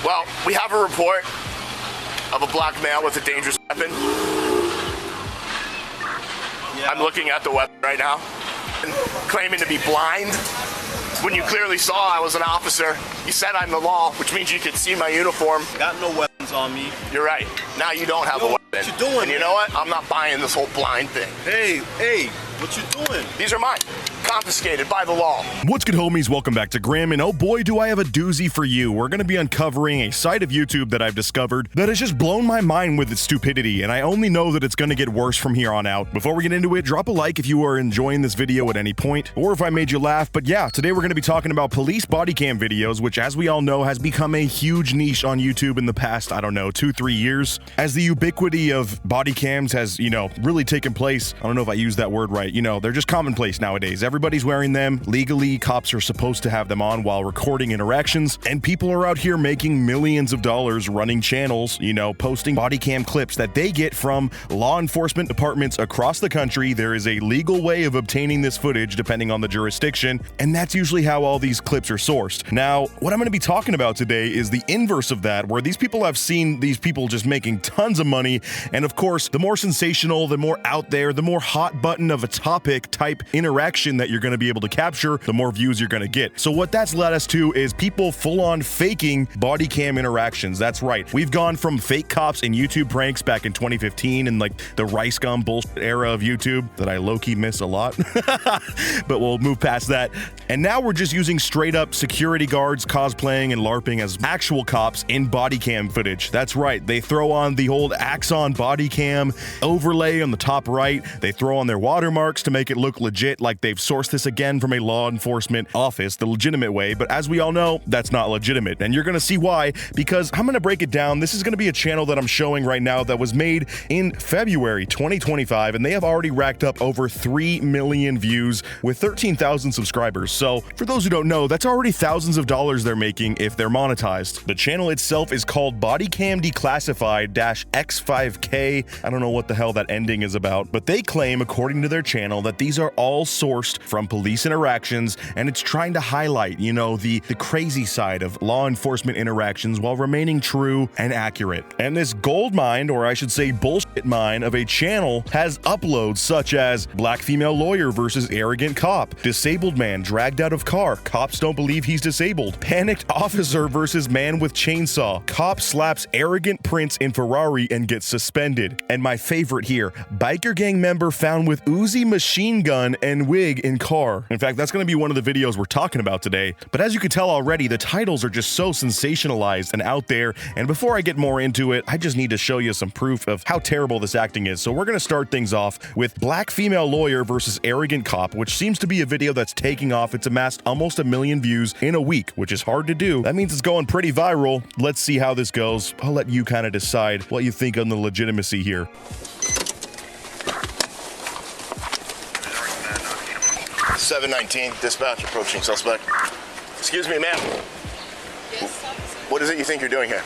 Well, we have a report of a black male with a dangerous weapon. Yeah. I'm looking at the weapon right now, claiming to be blind. When you clearly saw I was an officer, you said I'm the law, which means you could see my uniform. Got no weapons on me. You're right. Now you don't have a weapon. What you doing? And you know what? I'm not buying this whole blind thing. Hey, what you doing? These are mine. Confiscated by the law. What's good, homies? Welcome back to Graham, and oh boy, do I have a doozy for you. We're going to be uncovering a side of YouTube that I've discovered that has just blown my mind with its stupidity, and I only know that it's going to get worse from here on out. Before we get into it, drop a like if you are enjoying this video at any point, or if I made you laugh. But yeah, today we're going to be talking about police body cam videos, which, as we all know, has become a huge niche on YouTube in the past, I don't know, 2-3 years. As the ubiquity of body cams has, really taken place, I don't know if I used that word right, they're just commonplace nowadays. Everybody's wearing them. Legally, cops are supposed to have them on while recording interactions, and people are out here making millions of dollars running channels, posting body cam clips that they get from law enforcement departments across the country. There is a legal way of obtaining this footage depending on the jurisdiction, and that's usually how all these clips are sourced. Now, what I'm going to be talking about today is the inverse of that, where these people have seen these people just making tons of money, and of course, the more sensational, the more out there, the more hot button of a topic type interaction that you're going to be able to capture, the more views you're going to get. So what that's led us to is people full-on faking body cam interactions. That's right. We've gone from fake cops and YouTube pranks back in 2015 and like the rice gum bullshit era of YouTube that I low-key miss a lot, but we'll move past that. And now we're just using straight up security guards cosplaying and LARPing as actual cops in body cam footage. That's right. They throw on the old Axon body cam overlay on the top right. They throw on their watermarks to make it look legit, like they've sourced this again from a law enforcement office, the legitimate way. But as we all know, that's not legitimate. And you're going to see why, because I'm going to break it down. This is going to be a channel that I'm showing right now that was made in February 2025, and they have already racked up over 3 million views with 13,000 subscribers. So for those who don't know, that's already thousands of dollars they're making if they're monetized. The channel itself is called Bodycam Declassified-X5K. I don't know what the hell that ending is about, but they claim, according to their channel, that these are all sourced from police interactions, and it's trying to highlight, the crazy side of law enforcement interactions while remaining true and accurate. And this gold mine, or I should say bullshit mine, of a channel has uploads such as black female lawyer versus arrogant cop, disabled man dragged out of car, cops don't believe he's disabled, panicked officer versus man with chainsaw, cop slaps arrogant prince in Ferrari and gets suspended, and my favorite here, biker gang member found with Uzi machine gun and wig in car. In fact, that's going to be one of the videos we're talking about today. But as you can tell already, the titles are just so sensationalized and out there. And before I get more into it, I just need to show you some proof of how terrible this acting is. So we're going to start things off with black female lawyer versus arrogant cop, which seems to be a video that's taking off. It's amassed almost 1 million views in a week, which is hard to do. That means it's going pretty viral. Let's see how this goes. I'll let you kind of decide what you think on the legitimacy here. 719, dispatch approaching suspect. Excuse me, ma'am. Yes, officer. What is it you think you're doing here?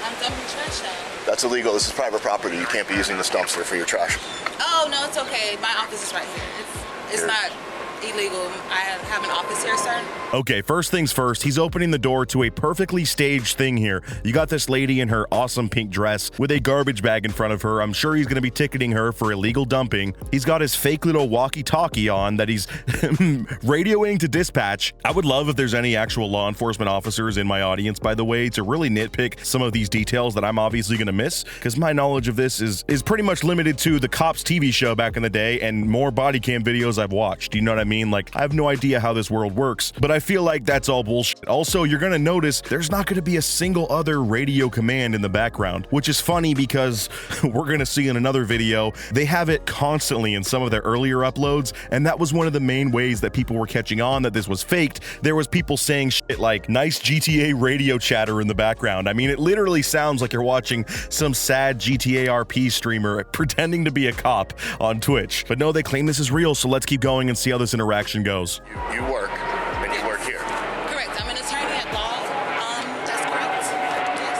I'm dumping trash out. That's illegal. This is private property. You can't be using this dumpster for your trash. Oh, no, it's okay. My office is right here. It's not illegal. I have an office here, sir. Okay, first things first, he's opening the door to a perfectly staged thing here. You got this lady in her awesome pink dress with a garbage bag in front of her. I'm sure he's going to be ticketing her for illegal dumping. He's got his fake little walkie-talkie on that he's radioing to dispatch. I would love if there's any actual law enforcement officers in my audience, by the way, to really nitpick some of these details that I'm obviously going to miss, because my knowledge of this is pretty much limited to the Cops TV show back in the day and more body cam videos I've watched. Do you know what I mean? Like, I have no idea how this world works, but I feel like that's all bullshit. Also, you're gonna notice there's not gonna be a single other radio command in the background, which is funny because we're gonna see in another video, they have it constantly in some of their earlier uploads, and that was one of the main ways that people were catching on that this was faked. There was people saying shit like, nice GTA radio chatter in the background. I mean, it literally sounds like you're watching some sad GTA RP streamer pretending to be a cop on Twitch. But no, they claim this is real, so let's keep going and see how this interaction goes. You work, and you work here. Correct. I'm an attorney at law. That's correct. Yes.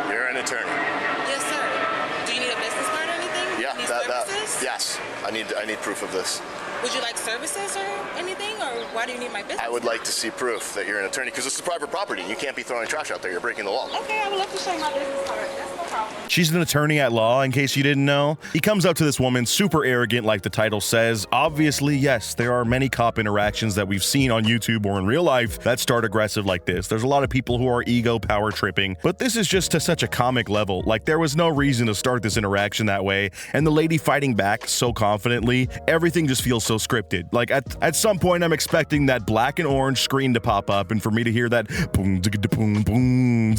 You're an attorney. Yes, sir. Do you need a business card or anything? Yeah, Need that. services? Yes, I need proof of this. Would you like services or anything, or why do you need my business? I would like to see proof that you're an attorney because this is private property. You can't be throwing trash out there. You're breaking the law. Okay, I would love to show you my business card. That's no problem. She's an attorney at law, in case you didn't know. He comes up to this woman, super arrogant, like the title says. Obviously, yes, there are many cop interactions that we've seen on YouTube or in real life that start aggressive like this. There's a lot of people who are ego power tripping, but this is just to such a comic level. Like, there was no reason to start this interaction that way, and the lady fighting back so confidently, everything just feels so scripted. Like, at some point, I'm expecting that black and orange screen to pop up, and for me to hear that boom, boom, boom,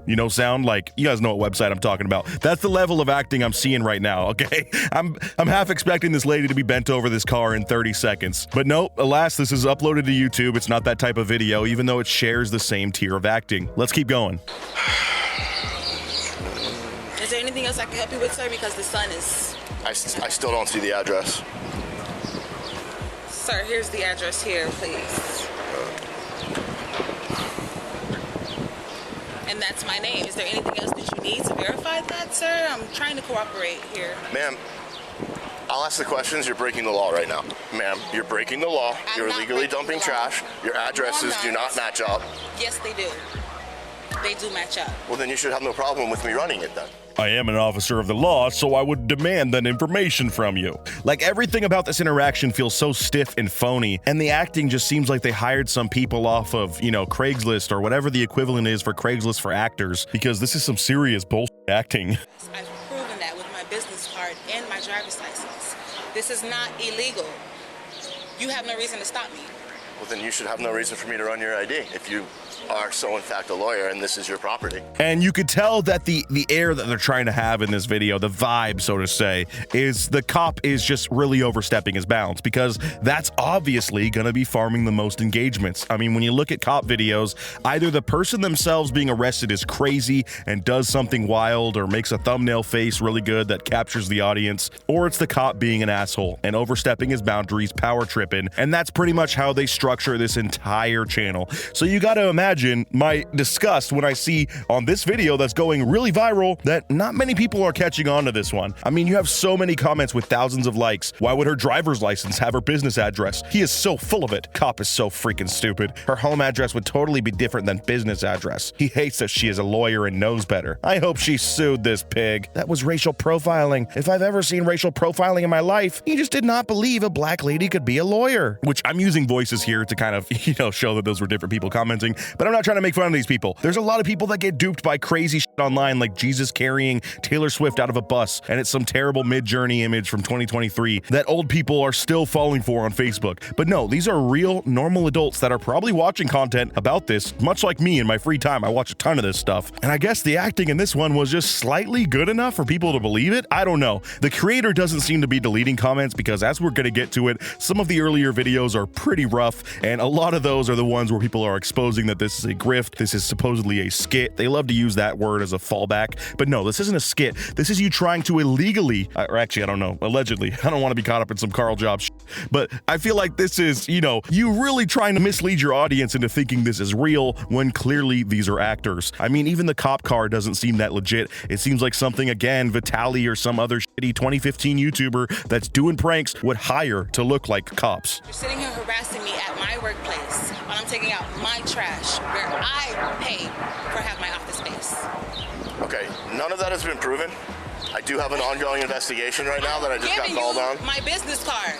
you know, sound. Like, you guys know what website I'm talking about. That's the level of acting I'm seeing right now, okay? I'm half expecting this lady to be bent over this car in 30 seconds. But no, alas, this is uploaded to YouTube. It's not that type of video, even though it shares the same tier of acting. Let's keep going. Is there anything else I can help you with, sir? Because the sun is... I still don't see the address. Sir, here's the address here, please. And that's my name. Is there anything else that you need to verify that, sir? I'm trying to cooperate here. Ma'am, I'll ask the questions. You're breaking the law right now. Ma'am, you're breaking the law. You're illegally dumping trash. Your addresses do not match up. Yes, they do. They do match up. Well, then you should have no problem with me running it then. I am an officer of the law, so I would demand that information from you. Like, everything about this interaction feels so stiff and phony, and the acting just seems like they hired some people off of, you know, Craigslist or whatever the equivalent is for Craigslist for actors, because this is some serious bullshit acting. I've proven that with my business card and my driver's license. This is not illegal. You have no reason to stop me. Well, then you should have no reason for me to run your ID if you are so in fact a lawyer and this is your property. And you could tell that the air that they're trying to have in this video, the vibe, so to say, is the cop is just really overstepping his bounds, because that's obviously going to be farming the most engagements. I mean, when you look at cop videos, either the person themselves being arrested is crazy and does something wild or makes a thumbnail face really good that captures the audience, or it's the cop being an asshole and overstepping his boundaries, power tripping, and that's pretty much how they structure this entire channel. So you got to imagine my disgust when I see on this video that's going really viral that not many people are catching on to this one. I mean, you have so many comments with thousands of likes. Why would her driver's license have her business address? He is so full of it. Cop is so freaking stupid. Her home address would totally be different than business address. He hates that she is a lawyer and knows better. I hope she sued this pig. That was racial profiling. If I've ever seen racial profiling in my life, he just did not believe a black lady could be a lawyer. Which I'm using voices here to kind of, you know, show that those were different people commenting, but I'm not trying to make fun of these people. There's a lot of people that get duped by crazy shit online, like Jesus carrying Taylor Swift out of a bus, and it's some terrible Mid-Journey image from 2023 that old people are still falling for on Facebook. But no, these are real, normal adults that are probably watching content about this, much like me in my free time. I watch a ton of this stuff, and I guess the acting in this one was just slightly good enough for people to believe it. I don't know. The creator doesn't seem to be deleting comments, because as we're gonna get to it, some of the earlier videos are pretty rough, and a lot of those are the ones where people are exposing that this is a grift, this is supposedly a skit. They love to use that word as a fallback, but no, this isn't a skit. This is you trying to illegally, or actually, I don't know, allegedly. I don't want to be caught up in some Carl Jobs shit, but I feel like this is, you know, you really trying to mislead your audience into thinking this is real when clearly these are actors. I mean, even the cop car doesn't seem that legit. It seems like something, again, Vitaly or some other shitty 2015 YouTuber that's doing pranks would hire to look like cops. You're sitting here harassing me at my workplace while I'm taking out my trash where I pay for have my office space. Okay, none of that has been proven. I do have an ongoing investigation right now that I just got called on. My business card.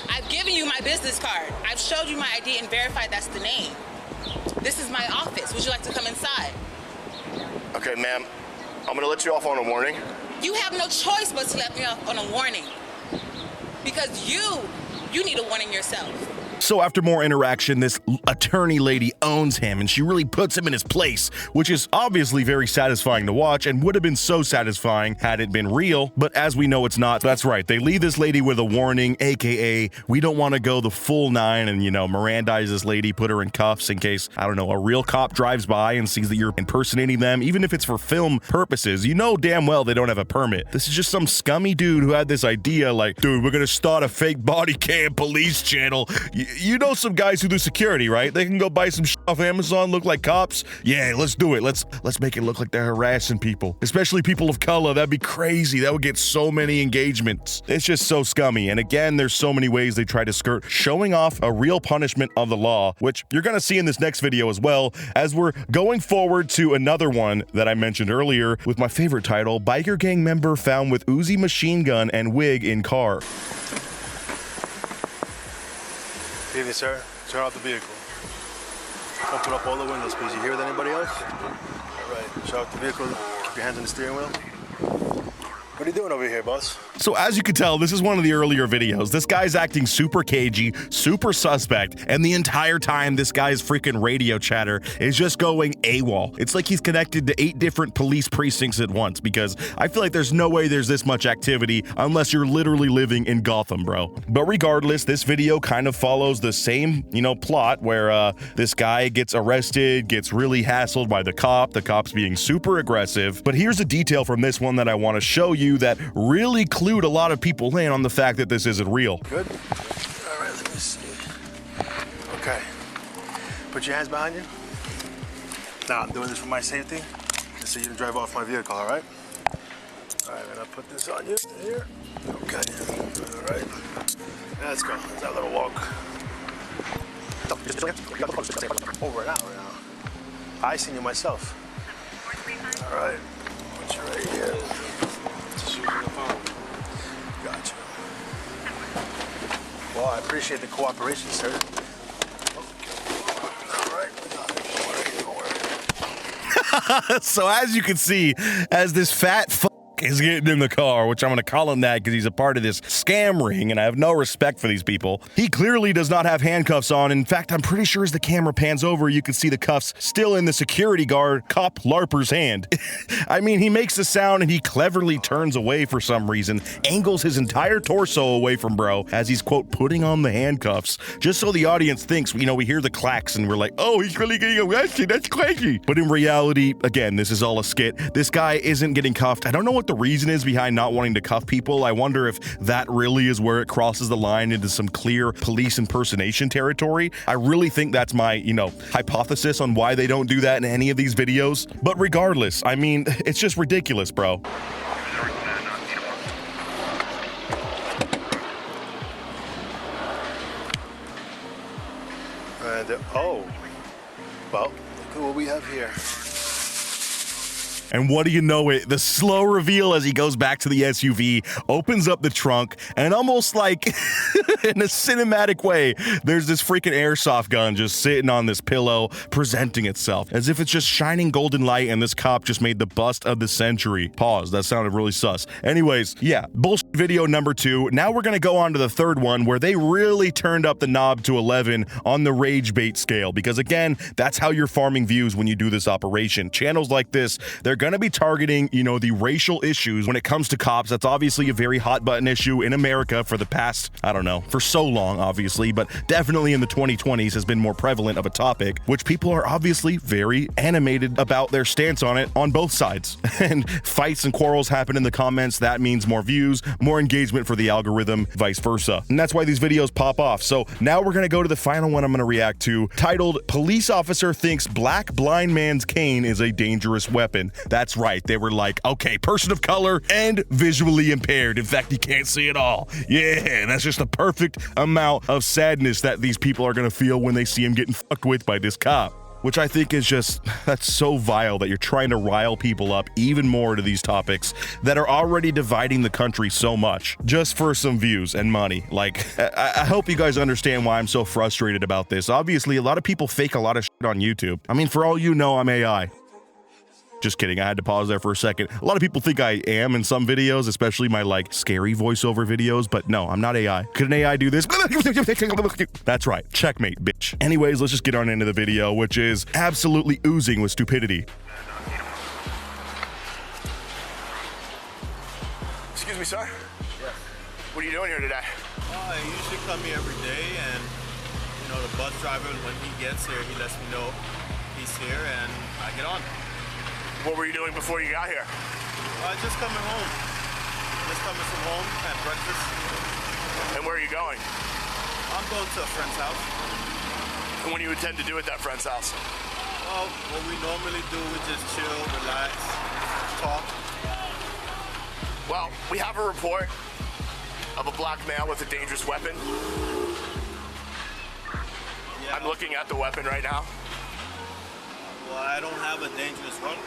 I've given you my business card. I've showed you my ID and verified that's the name. This is my office. Would you like to come inside? Okay, ma'am, I'm gonna let you off on a warning. You have no choice but to let me off on a warning. Because you need a warning yourself. So after more interaction, this attorney lady owns him and she really puts him in his place, which is obviously very satisfying to watch and would have been so satisfying had it been real, but as we know it's not. That's right, they leave this lady with a warning, aka we don't want to go the full 9 and, you know, Mirandize this lady, put her in cuffs in case, I don't know, a real cop drives by and sees that you're impersonating them, even if it's for film purposes. You know damn well they don't have a permit. This is just some scummy dude who had this idea like, dude, we're gonna start a fake body cam police channel. you know some guys who do security, right? They can go buy some shit off Amazon, look like cops. Yeah, let's do it. Let's make it look like they're harassing people, especially people of color. That'd be crazy. That would get so many engagements. It's just so scummy. And again, there's so many ways they try to skirt showing off a real punishment of the law, which you're gonna see in this next video as well, as we're going forward to another one that I mentioned earlier with my favorite title, Biker Gang Member Found with Uzi Machine Gun and Wig in Car. Good evening, sir. Turn off the vehicle. Open up all the windows, please. You here with anybody else? All right. Shut off the vehicle. Keep your hands on the steering wheel. What are you doing over here, boss? So as you can tell, this is one of the earlier videos. This guy's acting super cagey, super suspect, and the entire time this guy's freaking radio chatter is just going AWOL. It's like he's connected to 8 different police precincts at once, because I feel like there's no way there's this much activity unless you're literally living in Gotham, bro. But regardless, this video kind of follows the same, plot where this guy gets arrested, gets really hassled by the cops being super aggressive. But here's a detail from this one that I want to show you that really clued a lot of people in on the fact that this isn't real. Good. All right, let me see. Okay. Put your hands behind you. Now, I'm doing this for my safety, just so you don't drive off my vehicle, all right? All right, I'm gonna put this on you here. Okay. All right. Let's go. Let's have a little walk. Over an hour now. I seen you myself. All right. Put you right here. Gotcha. Well, I appreciate the cooperation, sir. All right. So as you can see, as this fat is getting in the car, which I'm going to call him that because he's a part of this scam ring, and I have no respect for these people. He clearly does not have handcuffs on. In fact, I'm pretty sure as the camera pans over, you can see the cuffs still in the security guard cop LARPer's hand. I mean, he makes the sound and he cleverly turns away for some reason, angles his entire torso away from bro as he's, quote, putting on the handcuffs, just so the audience thinks, we hear the clacks and we're like, oh, he's really getting arrested. That's crazy. But in reality, again, this is all a skit. This guy isn't getting cuffed. I don't know what the reason is behind not wanting to cuff people. I wonder if that really is where it crosses the line into some clear police impersonation territory. I really think that's my, hypothesis on why they don't do that in any of these videos. But regardless, I mean, it's just ridiculous, bro. And, oh, well, look at what we have here. And what do you know it? The slow reveal as he goes back to the SUV, opens up the trunk, and almost like in a cinematic way, there's this freaking airsoft gun just sitting on this pillow, presenting itself as if it's just shining golden light and this cop just made the bust of the century. Pause. That sounded really sus. Anyways, yeah, bullshit video number 2. Now we're going to go on to the third one where they really turned up the knob to 11 on the rage bait scale. Because again, that's how you're farming views when you do this operation. Channels like this, they're going to be targeting, the racial issues when it comes to cops. That's obviously a very hot button issue in America for the past, I don't know, for so long, obviously, but definitely in the 2020s has been more prevalent of a topic, which people are obviously very animated about their stance on it on both sides. And fights and quarrels happen in the comments. That means more views, more engagement for the algorithm, vice versa. And that's why these videos pop off. So now we're going to go to the final one I'm going to react to, titled Police Officer Thinks Black Blind Man's Cane is a Dangerous Weapon. That's right. They were like, okay, person of color and visually impaired. In fact, you can't see it all. Yeah, that's just the perfect amount of sadness that these people are going to feel when they see him getting fucked with by this cop. Which I think is just, that's so vile that you're trying to rile people up even more to these topics that are already dividing the country so much just for some views and money. Like, I hope you guys understand why I'm so frustrated about this. Obviously, a lot of people fake a lot of shit on YouTube. I mean, for all you know, I'm AI. Just kidding. I had to pause there for a second. A lot of people think I am in some videos, especially my scary voiceover videos, but no, I'm not AI. Could an AI do this? That's right. Checkmate, bitch. Anyways, let's just get on into the video, which is absolutely oozing with stupidity. Excuse me, sir? Yeah. What are you doing here today? I usually come here every day, and the bus driver, when he gets here, he lets me know he's here, and I get on. What were you doing before you got here? Just coming home. Just coming from home, had breakfast. And where are you going? I'm going to a friend's house. And what do you intend to do at that friend's house? Well, what we normally do, we just chill, relax, talk. Well, we have a report of a black male with a dangerous weapon. Yeah. I'm looking at the weapon right now. Well, I don't have a dangerous weapon.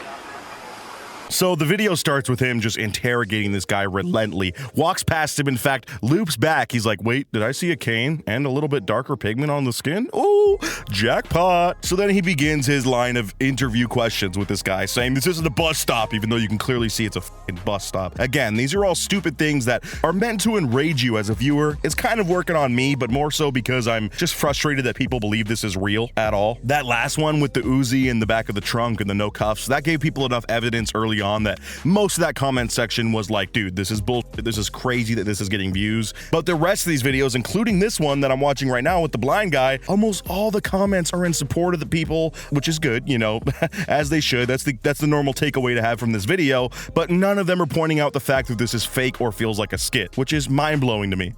So the video starts with him just interrogating this guy relentlessly, walks past him, in fact, loops back. He's like, wait, did I see a cane and a little bit darker pigment on the skin? Ooh, jackpot. So then he begins his line of interview questions with this guy, saying this isn't a bus stop, even though you can clearly see it's a fucking bus stop. Again, these are all stupid things that are meant to enrage you as a viewer. It's kind of working on me, but more so because I'm just frustrated that people believe this is real at all. That last one with the Uzi in the back of the trunk and the no cuffs, that gave people enough evidence early on that most of that comment section was like, dude, this is bullshit, this is crazy that this is getting views. But the rest of these videos, including this one that I'm watching right now with the blind guy, almost all the comments are in support of the people, which is good, you know, as they should. That's the normal takeaway to have from this video, but none of them are pointing out the fact that this is fake or feels like a skit, which is mind-blowing to me.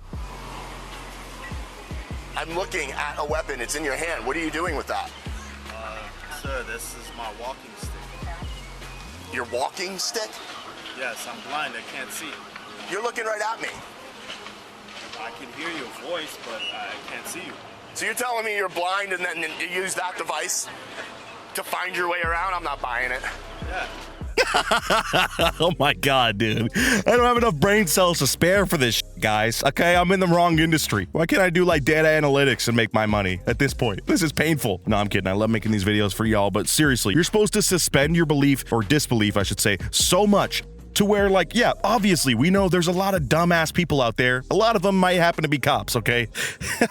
I'm looking at a weapon. It's in your hand. What are you doing with that? Sir, this is my walking stick. Your walking stick? Yes, I'm blind, I can't see. You're looking right at me. I can hear your voice, but I can't see you. So you're telling me you're blind and then you use that device to find your way around? I'm not buying it. Yeah. Oh my god, dude. I don't have enough brain cells to spare for this shit, guys. Okay, I'm in the wrong industry. Why can't I do like data analytics and make my money at this point? This is painful. No, I'm kidding. I love making these videos for y'all, but seriously, you're supposed to suspend your belief, or disbelief, I should say, so much to where, like, yeah, obviously, we know there's a lot of dumbass people out there. A lot of them might happen to be cops, okay?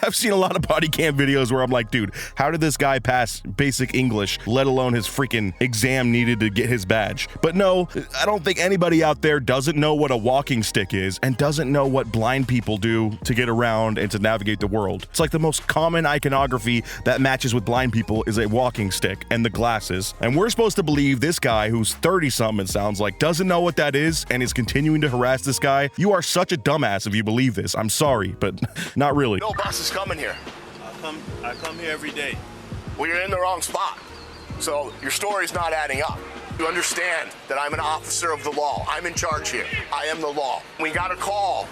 I've seen a lot of body cam videos where I'm like, dude, how did this guy pass basic English, let alone his freaking exam needed to get his badge? But no, I don't think anybody out there doesn't know what a walking stick is and doesn't know what blind people do to get around and to navigate the world. It's like the most common iconography that matches with blind people is a walking stick and the glasses. And we're supposed to believe this guy who's 30-something, it sounds like, doesn't know what that is and is continuing to harass this guy. You are such a dumbass if you believe this. I'm sorry, but not really. No bus is coming here. I come here every day. Well, you're in the wrong spot. So your story's not adding up. You understand that I'm an officer of the law. I'm in charge here. I am the law. We got a call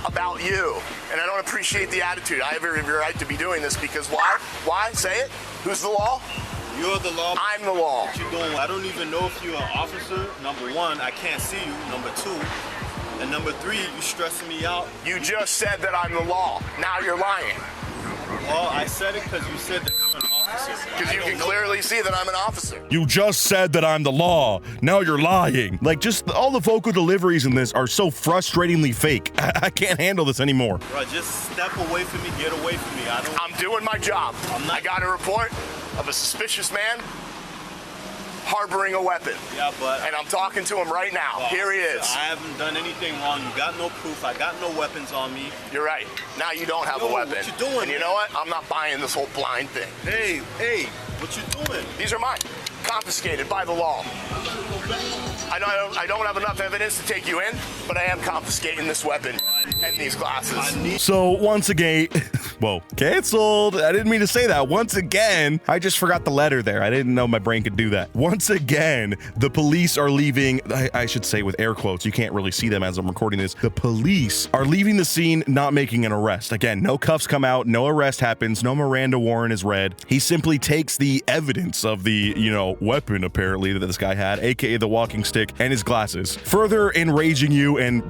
about you, and I don't appreciate the attitude. I have every right to be doing this because why? Why? Say it. Who's the law? You're the law. I'm the law. What you doing? I don't even know if you're an officer. Number one, I can't see you. Number two, and number three, you stressing me out. You just said that I'm the law. Now you're lying. Well, I said it because you said that you're an officer. Because you can clearly see that I'm an officer. You just said that I'm the law. Now you're lying. Like, just all the vocal deliveries in this are so frustratingly fake. I can't handle this anymore. Bro, just step away from me. Get away from me. I'm doing my job. I got a report of a suspicious man harboring a weapon. Yeah, but... And I'm talking to him right now. Well, here he is. I haven't done anything wrong. You got no proof. I got no weapons on me. You're right. Now you don't have a weapon. What you doing? And you know what? I'm not buying this whole blind thing. Hey, what you doing? These are mine. Confiscated by the law. I don't have enough evidence to take you in, but I am confiscating this weapon and these glasses. So once again, whoa, canceled. I didn't mean to say that. Once again, I just forgot the letter there. I didn't know my brain could do that. Once again, the police are leaving, I should say with air quotes, you can't really see them as I'm recording this. The police are leaving the scene, not making an arrest. Again, no cuffs come out, no arrest happens, no Miranda warrant is read. He simply takes the evidence of the, weapon apparently that this guy had, aka the walking stick, and his glasses, further enraging you and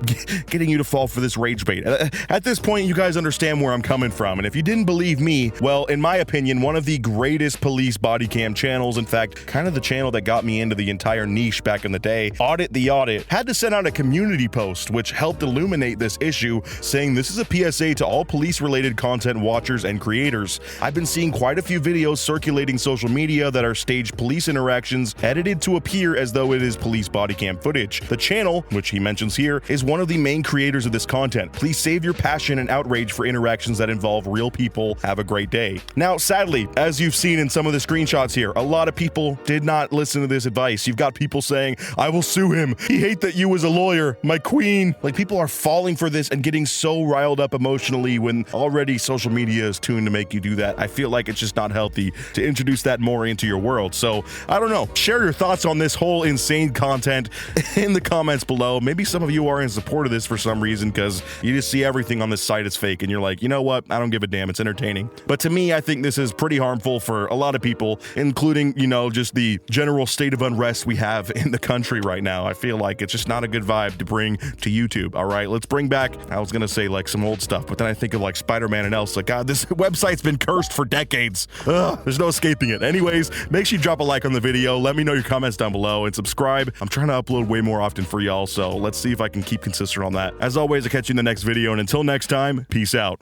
getting you to fall for this rage bait. At this point, you guys understand where I'm coming from, and if you didn't believe me, well, in my opinion, one of the greatest police body cam channels, in fact, kind of the channel that got me into the entire niche back in the day, Audit the Audit, had to send out a community post which helped illuminate this issue, saying this is a PSA to all police-related content watchers and creators. I've been seeing quite a few videos circulating social media that are staged police interactions edited to appear as though it is police body cam footage. The channel, which he mentions here, is one of the main creators of this content content. Please save your passion and outrage for interactions that involve real people. Have a great day. Now, sadly, as you've seen in some of the screenshots here, a lot of people did not listen to this advice. You've got people saying, I will sue him. He hate that you as a lawyer, my queen. Like, people are falling for this and getting so riled up emotionally when already social media is tuned to make you do that. I feel like it's just not healthy to introduce that more into your world. So, I don't know. Share your thoughts on this whole insane content in the comments below. Maybe some of you are in support of this for some reason because you just see everything on this site is fake and you're like, you know what? I don't give a damn. It's entertaining. But to me, I think this is pretty harmful for a lot of people, including, you know, just the general state of unrest we have in the country right now. I feel like it's just not a good vibe to bring to YouTube. All right, let's bring back, I was gonna say like some old stuff, but then I think of like Spider-Man and Elsa. God, this website's been cursed for decades. Ugh, there's no escaping it. Anyways, make sure you drop a like on the video. Let me know your comments down below and subscribe. I'm trying to upload way more often for y'all, so let's see if I can keep consistent on that. As always, I'll catch you in the next video, and until next time, peace out.